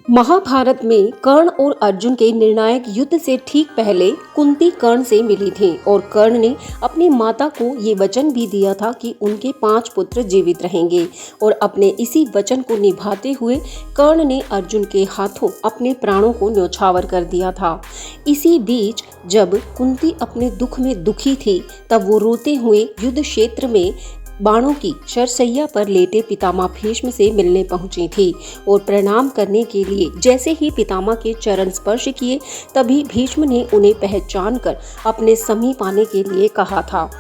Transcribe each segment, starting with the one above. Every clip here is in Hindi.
महाभारत में कर्ण और अर्जुन के निर्णायक युद्ध से ठीक पहले कुंती कर्ण से मिली थी और कर्ण ने अपनी माता को ये वचन भी दिया था कि उनके 5 पुत्र जीवित रहेंगे। और अपने इसी वचन को निभाते हुए कर्ण ने अर्जुन के हाथों अपने प्राणों को न्यौछावर कर दिया था। इसी बीच जब कुंती अपने दुख में दुखी थी तब वो रोते हुए युद्ध क्षेत्र में बाणों की शरशैया पर लेटे पितामह भीष्म से मिलने पहुंची थी और प्रणाम करने के लिए जैसे ही पितामह के चरण स्पर्श किए तभी भीष्म ने उन्हें पहचान कर अपने समीप आने के लिए कहा था,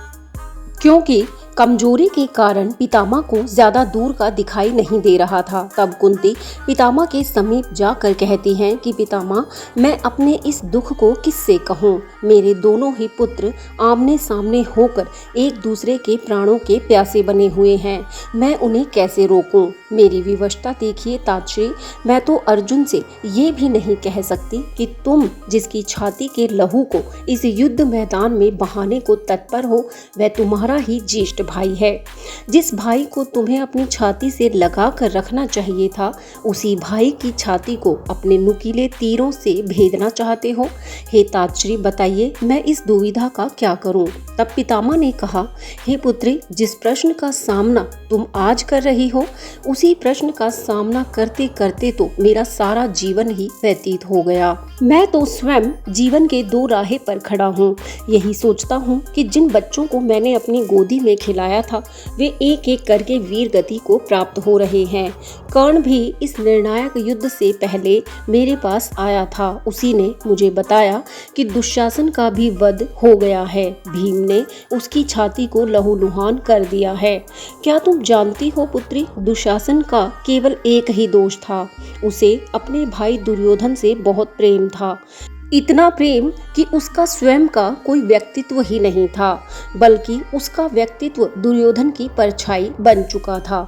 क्योंकि कमजोरी के कारण पितामह को ज्यादा दूर का दिखाई नहीं दे रहा था। तब कुंती पितामह के समीप जाकर कहती हैं कि पितामह, मैं अपने इस दुख को किससे कहूँ। मेरे दोनों ही पुत्र आमने सामने होकर एक दूसरे के प्राणों के प्यासे बने हुए हैं, मैं उन्हें कैसे रोकूं। मेरी विवशता देखिए तात्री, मैं तो अर्जुन से ये भी नहीं कह सकती कि तुम जिसकी छाती के लहू को इस युद्ध मैदान में बहाने को तत्पर हो वह तुम्हारा ही ज्येष्ठ भाई है। जिस भाई को तुम्हें अपनी छाती से लगा कर रखना चाहिए था, उसी भाई की छाती को अपने नुकीले तीरों से भेदना चाहते हो। हे तात्री, बताइए मैं इस दुविधा का क्या करूं। तब पितामह ने कहा, हे पुत्री, जिस प्रश्न का सामना तुम आज कर रही हो उसी प्रश्न का सामना करते करते तो मेरा सारा जीवन ही व्यतीत हो गया। मैं तो स्वयं जीवन के 2 राहे पर खड़ा हूँ। यही सोचता हूँ कि जिन बच्चों को मैंने अपनी गोदी में खिलाया था वे एक एक करके वीर गति को प्राप्त हो रहे हैं। कर्ण भी इस निर्णायक युद्ध से पहले मेरे पास आया था। उसी ने मुझे बताया कि दुशासन का भी वध हो गया है। भीम ने उसकी छाती को लहूलुहान कर दिया है। क्या तुम जानती हो पुत्री, दुशासन का केवल एक ही दोष था, उसे अपने भाई दुर्योधन से बहुत प्रेम था। इतना प्रेम कि उसका स्वयं का कोई व्यक्तित्व ही नहीं था, बल्कि उसका व्यक्तित्व दुर्योधन की परछाई बन चुका था।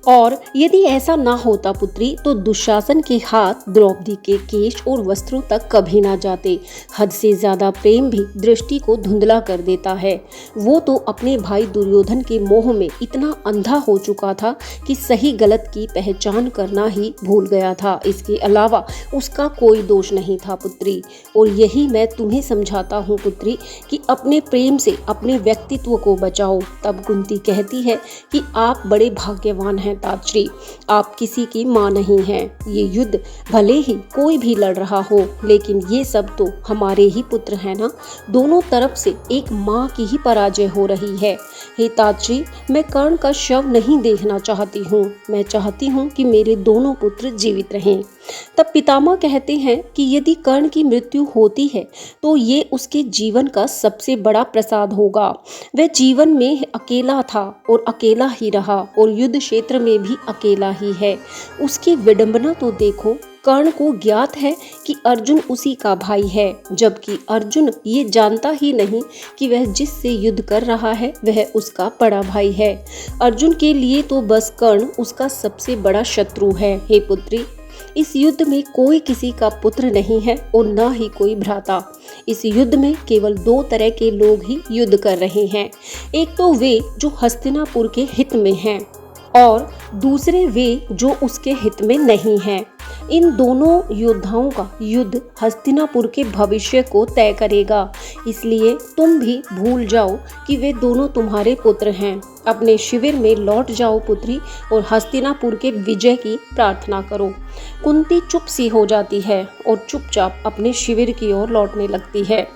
और यदि ऐसा ना होता पुत्री, तो दुशासन के हाथ द्रौपदी के केश और वस्त्रों तक कभी ना जाते। हद से ज्यादा प्रेम भी दृष्टि को धुंधला कर देता है। वो तो अपने भाई दुर्योधन के मोह में इतना अंधा हो चुका था कि सही गलत की पहचान करना ही भूल गया था। इसके अलावा उसका कोई दोष नहीं था पुत्री। और यही मैं तुम्हें समझाता हूँ पुत्री कि अपने प्रेम से अपने व्यक्तित्व को बचाओ। तब कुंती कहती है कि आप बड़े भाग्यवान हैं तात्री, आप किसी की माँ नहीं हैं। ये युद्ध भले ही कोई भी लड़ रहा हो, लेकिन ये सब तो हमारे ही पुत्र हैं ना। दोनों तरफ से एक माँ की ही पराजय हो रही है। हे तात्री, मैं कर्ण का शव नहीं देखना चाहती हूँ। मैं चाहती हूँ कि मेरे दोनों पुत्र जीवित रहें। तब पितामह कहते हैं कि यदि कर्ण की मृत्यु होती है तो ये उसके जीवन का सबसे बड़ा प्रसाद होगा। वह जीवन में अकेला था और अकेला ही रहा और युद्ध क्षेत्र में भी अकेला ही है। उसकी विडंबना तो देखो, कर्ण को ज्ञात है कि अर्जुन उसी का भाई है, जबकि अर्जुन ये जानता ही नहीं कि वह जिससे युद्ध कर रहा है वह उसका बड़ा भाई है। अर्जुन के लिए तो बस कर्ण उसका सबसे बड़ा शत्रु है। हे पुत्री, इस युद्ध में कोई किसी का पुत्र नहीं है और न ही कोई भ्राता। इस युद्ध में केवल 2 तरह के लोग ही युद्ध कर रहे हैं। एक तो वे जो हस्तिनापुर के हित में हैं और दूसरे वे जो उसके हित में नहीं हैं। इन दोनों योद्धाओं का युद्ध हस्तिनापुर के भविष्य को तय करेगा। इसलिए तुम भी भूल जाओ कि वे दोनों तुम्हारे पुत्र हैं। अपने शिविर में लौट जाओ पुत्री और हस्तिनापुर के विजय की प्रार्थना करो। कुंती चुप सी हो जाती है और चुपचाप अपने शिविर की ओर लौटने लगती है।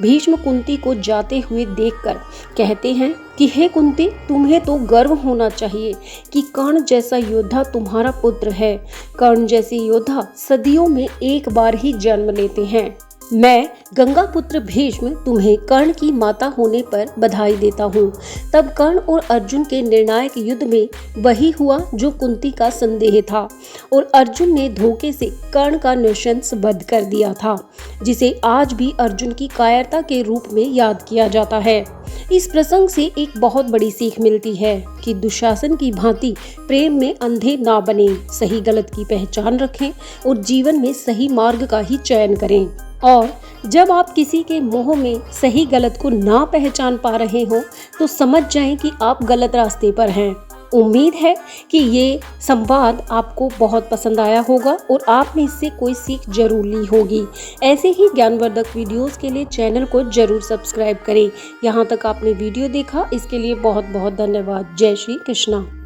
भीष्म कुंती को जाते हुए देखकर कहते हैं कि हे कुंती, तुम्हें तो गर्व होना चाहिए कि कर्ण जैसा योद्धा तुम्हारा पुत्र है। कर्ण जैसे योद्धा सदियों में एक बार ही जन्म लेते हैं। मैं गंगा पुत्र भीष्म तुम्हें कर्ण की माता होने पर बधाई देता हूँ। तब कर्ण और अर्जुन के निर्णायक युद्ध में वही हुआ जो कुंती का संदेह था और अर्जुन ने धोखे से कर्ण का नृशंस वध कर दिया था, जिसे आज भी अर्जुन की कायरता के रूप में याद किया जाता है। इस प्रसंग से एक बहुत बड़ी सीख मिलती है कि दुशासन की भांति प्रेम में अंधे ना बने, सही गलत की पहचान रखें और जीवन में सही मार्ग का ही चयन करें। और जब आप किसी के मोह में सही गलत को ना पहचान पा रहे हो तो समझ जाएं कि आप गलत रास्ते पर हैं। उम्मीद है कि ये संवाद आपको बहुत पसंद आया होगा और आपने इससे कोई सीख जरूर ली होगी। ऐसे ही ज्ञानवर्धक वीडियोस के लिए चैनल को जरूर सब्सक्राइब करें। यहाँ तक आपने वीडियो देखा इसके लिए बहुत बहुत धन्यवाद। जय श्री कृष्णा।